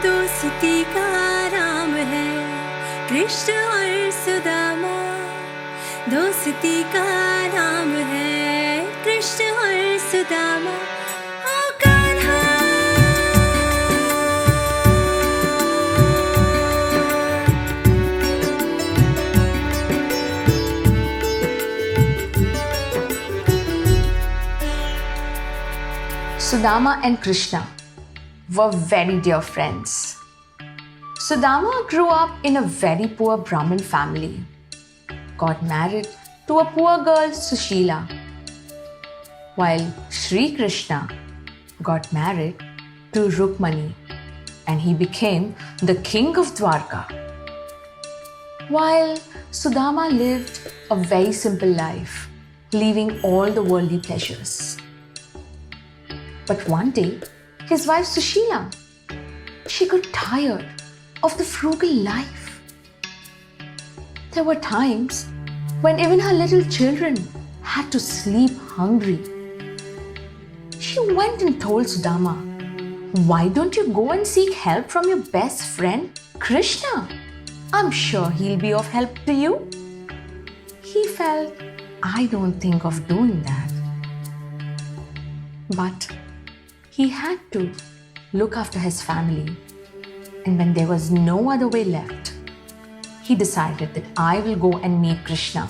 दोस्ती का नाम है कृष्ण और सुदामा, दोस्ती का नाम है कृष्ण और सुदामा। ओ Kanha, Sudama and Krishna were very dear friends. Sudama grew up in a very poor Brahmin family, got married to a poor girl Sushila, while Sri Krishna got married to Rukmani and he became the king of Dwarka. While Sudama lived a very simple life, leaving all the worldly pleasures. But one day, his wife Sushila, she got tired of the frugal life. There were times when even her little children had to sleep hungry. She went and told Sudama, "Why don't you go and seek help from your best friend, Krishna? I'm sure he'll be of help to you." He felt, "I don't think of doing that." But he had to look after his family. And when there was no other way left, he decided that I will go and meet Krishna.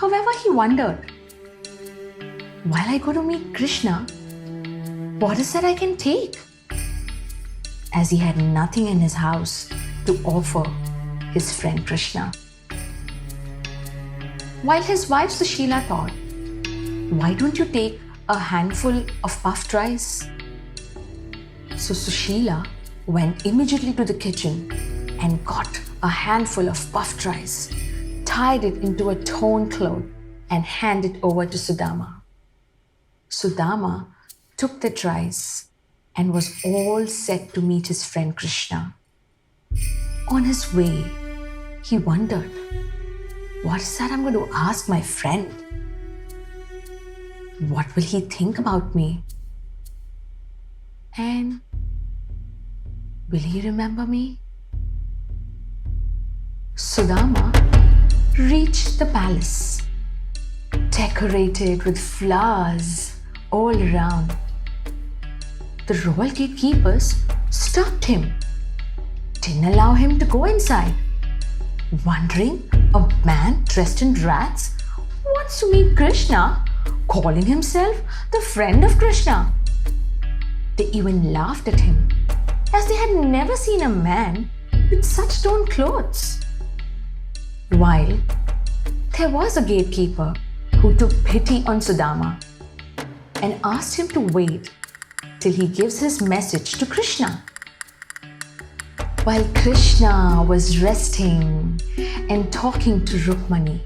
However, he wondered, while I go to meet Krishna, what is that I can take? As he had nothing in his house to offer his friend Krishna. While his wife Sushila thought, why don't you take a handful of puffed rice? So Sushila went immediately to the kitchen and got a handful of puffed rice, tied it into a torn cloth and handed over to Sudama. Sudama took that rice and was all set to meet his friend Krishna. On his way, he wondered, what is that I'm going to ask my friend? What will he think about me? And will he remember me? Sudama reached the palace, decorated with flowers all around. The royal gatekeepers stopped him, didn't allow him to go inside, wondering a man dressed in rags wants to meet Krishna, calling himself the friend of Krishna. They even laughed at him, as they had never seen a man with such torn clothes. While there was a gatekeeper who took pity on Sudama and asked him to wait till he gives his message to Krishna. While Krishna was resting and talking to Rukmani,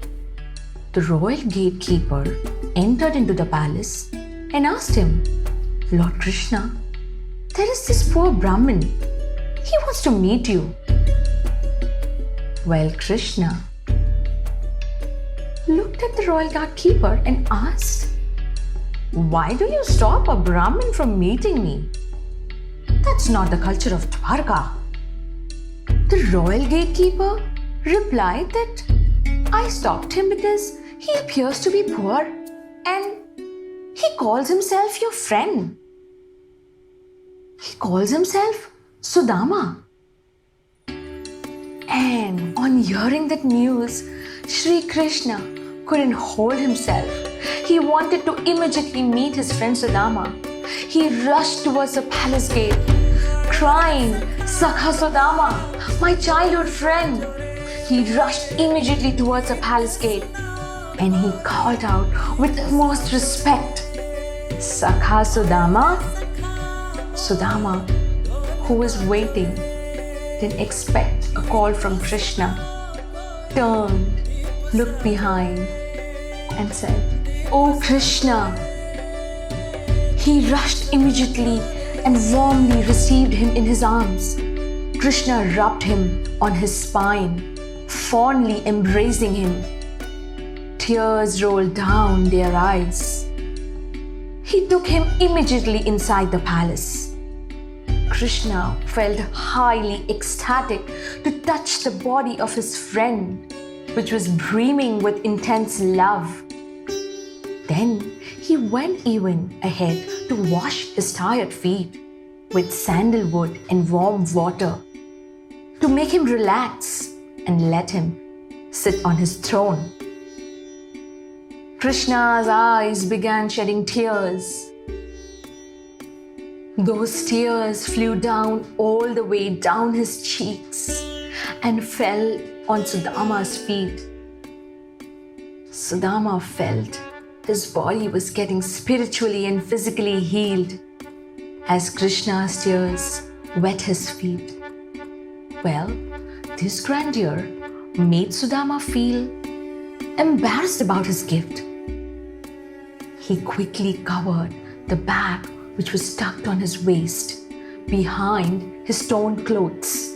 the royal gatekeeper entered into the palace and asked him, "Lord Krishna, there is this poor Brahmin. He wants to meet you." Well, Krishna looked at the royal gatekeeper and asked, "Why do you stop a Brahmin from meeting me? That's not the culture of Dwarka." The royal gatekeeper replied that, "I stopped him because he appears to be poor and he calls himself your friend. He calls himself Sudama." And on hearing that news, Sri Krishna couldn't hold himself. He wanted to immediately meet his friend Sudama. He rushed towards the palace gate, crying, "Sakha Sudama, my childhood friend." He rushed immediately towards the palace gate and he called out with the most respect, "Sakha Sudama." Sudama, who was waiting, didn't expect a call from Krishna, turned, looked behind and said, "Oh Krishna." He rushed immediately and warmly received him in his arms. Krishna rubbed him on his spine, fondly embracing him. Tears rolled down their eyes. He took him immediately inside the palace. Krishna felt highly ecstatic to touch the body of his friend, which was brimming with intense love. Then he went even ahead to wash his tired feet with sandalwood and warm water to make him relax and let him sit on his throne. Krishna's eyes began shedding tears. Those tears flew down all the way down his cheeks and fell on Sudama's feet. Sudama felt his body was getting spiritually and physically healed as Krishna's tears wet his feet. Well, this grandeur made Sudama feel embarrassed about his gift. He quickly covered the bag which was tucked on his waist behind his torn clothes.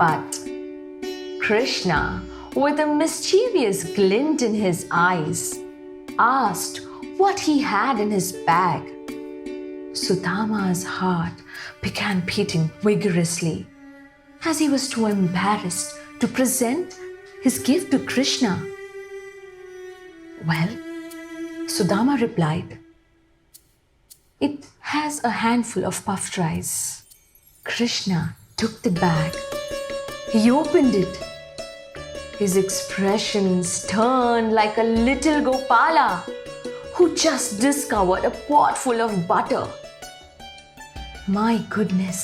But Krishna, with a mischievous glint in his eyes, asked what he had in his bag. Sudama's heart began beating vigorously as he was too embarrassed to present his gift to Krishna. Well, Sudama replied, "It has a handful of puffed rice." Krishna took the bag. He opened it. His expressions turned like a little Gopala who just discovered a pot full of butter. My goodness,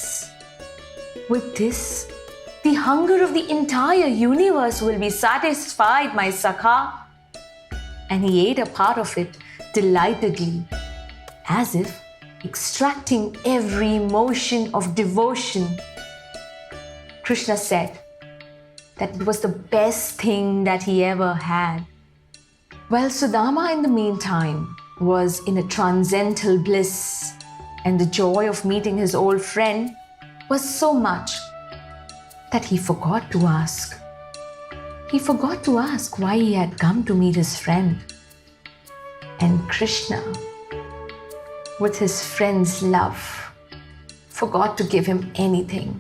with this, the hunger of the entire universe will be satisfied, my Sakha. And he ate a part of it delightedly, as if extracting every emotion of devotion. Krishna said that it was the best thing that he ever had. Well, Sudama in the meantime was in a transcendental bliss, and the joy of meeting his old friend was so much that he forgot to ask. He forgot to ask why he had come to meet his friend. And Krishna, with his friend's love, forgot to give him anything.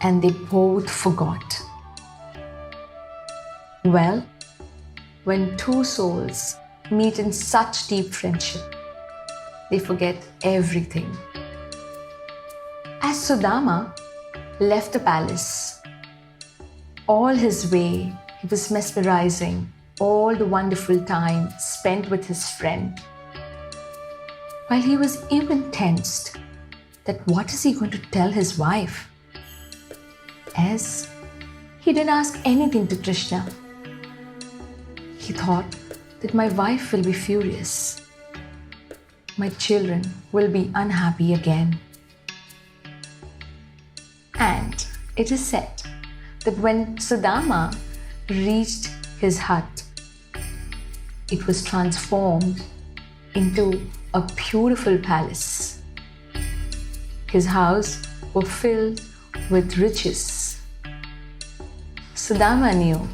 And they both forgot. Well, when two souls meet in such deep friendship, they forget everything. As Sudama left the palace, all his way he was mesmerizing all the wonderful time spent with his friend. While he was even tensed that what is he going to tell his wife, as he didn't ask anything to Krishna. He thought that my wife will be furious. My children will be unhappy again. And it is said that when Sudama reached his hut, it was transformed into a beautiful palace. His house was filled with riches. Sudama knew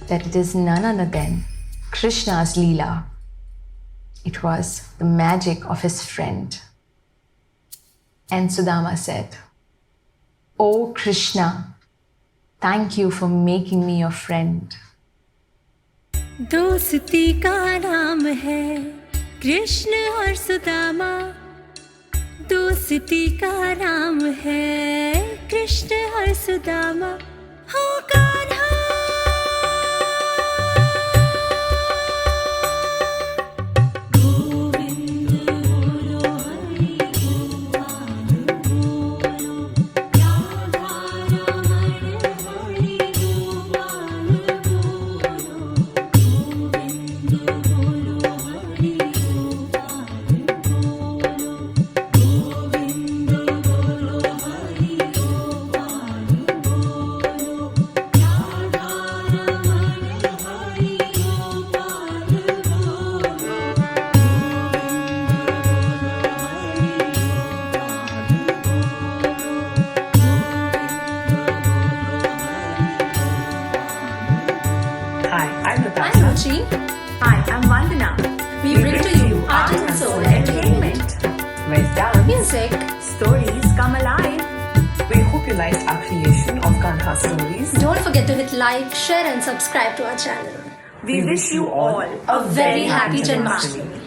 that it is none other than Krishna's Leela. It was the magic of his friend. And Sudama said, "Oh Krishna, thank you for making me your friend." दोस्ती का नाम है कृष्ण और सुदामा, दोस्ती का नाम है कृष्ण और सुदामा। हो Kanha music, Stories come alive. We hope you liked our creation of Kanha stories. don't forget to hit like, share and subscribe to our channel. We wish you all A very happy Janmashtami.